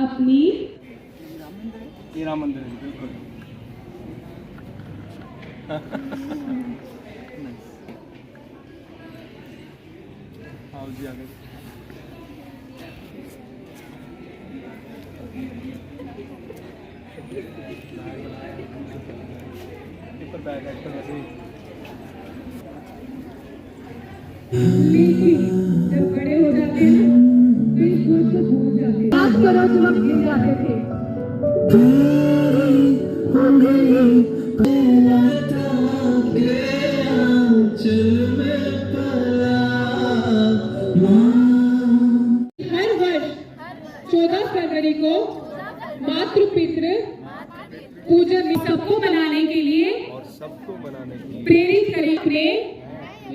अपनी ये राम मंदिर है बिल्कुल। आओ जी आगे। पेपर बैग एक्टर वैसे ही। लेकिन जब बड़े हो जाते हैं ना तो इस सोच को भूल जाते हैं। याद करो जब हम गिर जाते थे। हर वर्ष 14 फरवरी को मातृ पितृ पूजन सबको मनाने के लिए और सबको बनाने की प्रेरित करें अपने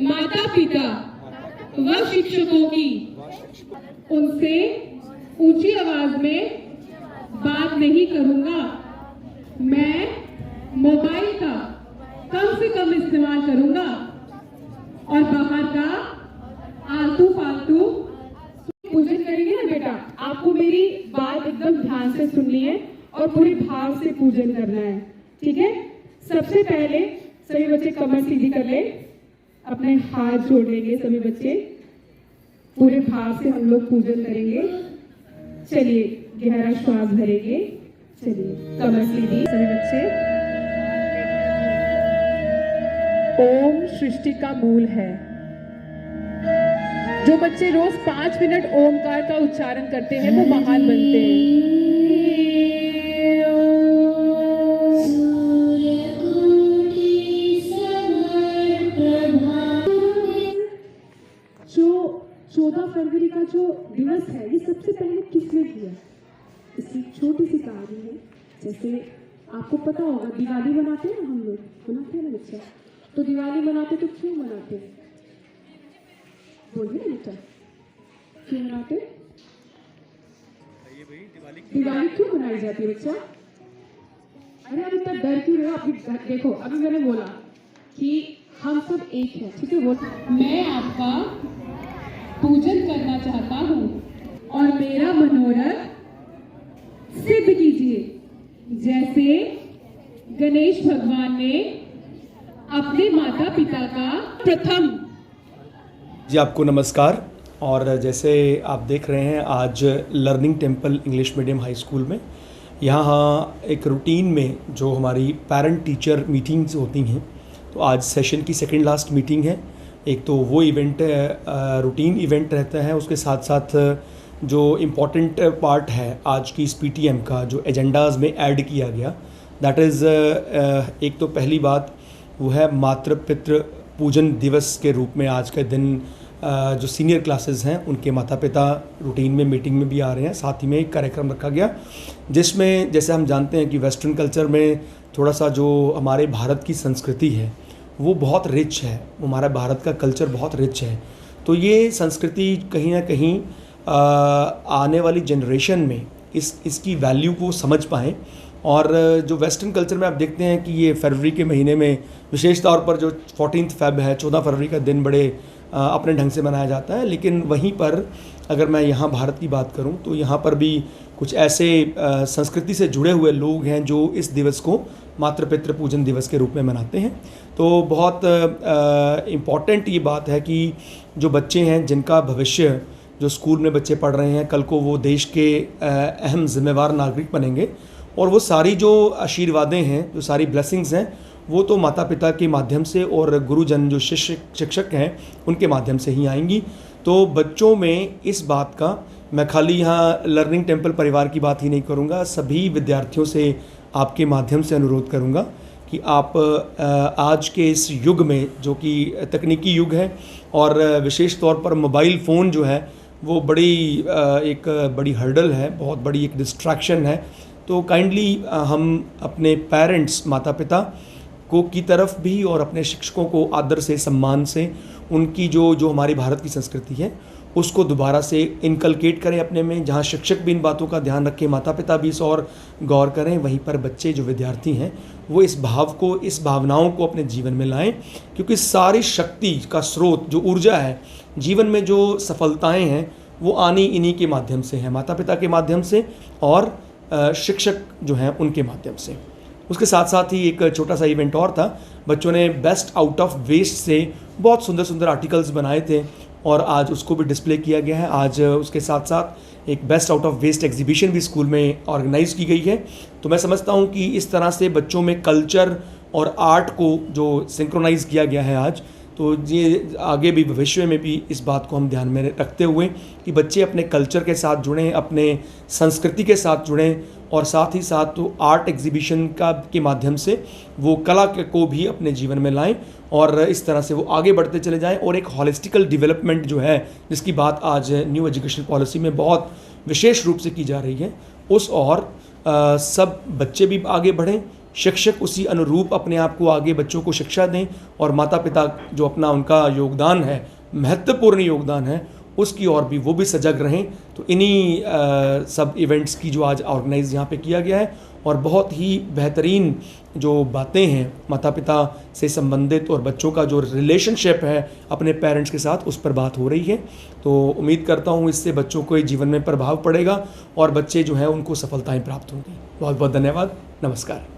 माता पिता व शिक्षकों की। उनसे ऊंची आवाज में बात नहीं करूंगा। मैं मोबाइल का कम से कम इस्तेमाल करूंगा और बाहर का आलतू फालतू पूजन करेंगे ना बेटा। आपको मेरी बात एकदम ध्यान से सुननी है और पूरे भाव से पूजन करना है, ठीक है। सबसे पहले सभी बच्चे कमर सीधी कर ले, अपने हाथ जोड़ लेंगे सभी बच्चे। पूरे भाव से हम लोग पूजन करेंगे। चलिए गहरा श्वास भरेंगे। चलिए कमर सीधी सभी बच्चे। ओम सृष्टि का मूल है। जो बच्चे रोज 5 मिनट ओमकार का उच्चारण करते हैं वो महान बनते हैं। जो 14 फरवरी का जो दिवस है ये सबसे पहले किसने किया? इसकी छोटी सी कहानी है। जैसे आपको पता होगा दिवाली मनाते हैं ना, हम लोग मनाते हैं ना बच्चा। तो दिवाली मनाते तो क्यों मनाते हैं? बोलिए ना बेटा, क्यों मनाते? दिवाली क्यों मनाई जाती है बच्चा? अरे अब इतना डर क्यों रहे हो? अभी देखो, अभी मैंने बोला कि हम सब एक हैं, ठीक है। वो मैं आपका पूजन करना चाहता हूँ और मेरा मनोरथ सिद्ध कीजिए। जैसे गणेश भगवान ने अपने माता पिता का प्रथम। जी आपको नमस्कार। और जैसे आप देख रहे हैं आज learning temple English medium high school में यहाँ एक रूटीन में जो हमारी पेरेंट टीचर मीटिंग्स होती हैं, तो आज सेशन की सेकंड लास्ट मीटिंग है। एक तो वो इवेंट रूटीन इवेंट रहता है, उसके साथ साथ जो इम्पॉर्टेंट पार्ट है आज की इस पीटीएम का जो एजेंडाज़ में ऐड किया गया, दैट इज़ एक तो पहली बात वो है मातृ पितृ पूजन दिवस के रूप में आज के दिन जो सीनियर क्लासेस हैं उनके माता पिता रूटीन में मीटिंग में भी आ रहे हैं। साथ ही में एक कार्यक्रम रखा गया जिसमें जैसे हम जानते हैं कि वेस्टर्न कल्चर में थोड़ा सा जो हमारे भारत की संस्कृति है वो बहुत रिच है, हमारा भारत का कल्चर बहुत रिच है। तो ये संस्कृति कहीं ना कहीं आने वाली जनरेशन में इसकी वैल्यू को समझ पाएँ। और जो वेस्टर्न कल्चर में आप देखते हैं कि ये फरवरी के महीने में विशेष तौर पर जो 14 फेब है, 14 फरवरी का दिन बड़े अपने ढंग से मनाया जाता है। लेकिन वहीं पर अगर मैं यहाँ भारत की बात करूँ तो यहाँ पर भी कुछ ऐसे संस्कृति से जुड़े हुए लोग हैं जो इस दिवस को मातृ पितृ पूजन दिवस के रूप में मनाते हैं। तो बहुत इम्पॉर्टेंट ये बात है कि जो बच्चे हैं जिनका भविष्य जो स्कूल में बच्चे पढ़ रहे हैं, कल को वो देश के अहम जिम्मेवार नागरिक बनेंगे और वो सारी जो आशीर्वादें हैं, जो सारी ब्लेसिंग्स हैं, वो तो माता पिता के माध्यम से और गुरुजन जो शिक्षक हैं उनके माध्यम से ही आएंगी। तो बच्चों में इस बात का, मैं खाली यहाँ लर्निंग टेम्पल परिवार की बात ही नहीं करूँगा, सभी विद्यार्थियों से आपके माध्यम से अनुरोध करूँगा कि आप आज के इस युग में जो कि तकनीकी युग है और विशेष तौर पर मोबाइल फ़ोन जो है वो एक बड़ी हर्डल है, बहुत बड़ी एक डिस्ट्रैक्शन है। तो काइंडली हम अपने पेरेंट्स माता पिता को की तरफ भी और अपने शिक्षकों को आदर से सम्मान से उनकी जो हमारी भारत की संस्कृति है उसको दोबारा से इनकलकेट करें अपने में। जहाँ शिक्षक भी इन बातों का ध्यान रखें, माता पिता भी इस और गौर करें, वहीं पर बच्चे जो विद्यार्थी हैं वो इस भावनाओं को अपने जीवन में लाएं। क्योंकि सारी शक्ति का स्रोत जो ऊर्जा है जीवन में, जो सफलताएं हैं वो आनी इन्हीं के माध्यम से है, माता पिता के माध्यम से और शिक्षक जो हैं उनके माध्यम से। उसके साथ साथ ही एक छोटा सा इवेंट और था, बच्चों ने बेस्ट आउट ऑफ वेस्ट से बहुत सुंदर सुंदर आर्टिकल्स बनाए थे और आज उसको भी डिस्प्ले किया गया है। आज उसके साथ साथ एक best out of waste exhibition भी स्कूल में ऑर्गेनाइज की गई है। तो मैं समझता हूँ कि इस तरह से बच्चों में कल्चर और आर्ट को जो सिंक्रोनाइज किया गया है आज, तो ये आगे भी भविष्य में भी इस बात को हम ध्यान में रखते हुए कि बच्चे अपने कल्चर के साथ जुड़ें, अपने संस्कृति के साथ जुड़ें और साथ ही साथ तो आर्ट एग्जीबिशन के माध्यम से वो कला को भी अपने जीवन में लाएं और इस तरह से वो आगे बढ़ते चले जाएं और एक हॉलिस्टिकल डेवलपमेंट जो है, जिसकी बात आज न्यू एजुकेशन पॉलिसी में बहुत विशेष रूप से की जा रही है, उस और सब बच्चे भी आगे बढ़ें, शिक्षक उसी अनुरूप अपने आप को आगे बच्चों को शिक्षा दें और माता पिता जो अपना उनका योगदान है, महत्वपूर्ण योगदान है, उसकी ओर भी वो भी सजग रहें। तो इन्हीं सब इवेंट्स की जो आज ऑर्गेनाइज यहाँ पे किया गया है और बहुत ही बेहतरीन जो बातें हैं माता पिता से संबंधित और बच्चों का जो रिलेशनशिप है अपने पेरेंट्स के साथ, उस पर बात हो रही है। तो उम्मीद करता हूँ इससे बच्चों को जीवन में प्रभाव पड़ेगा और बच्चे जो हैं उनको सफलताएँ प्राप्त होंगी। बहुत बहुत धन्यवाद, नमस्कार।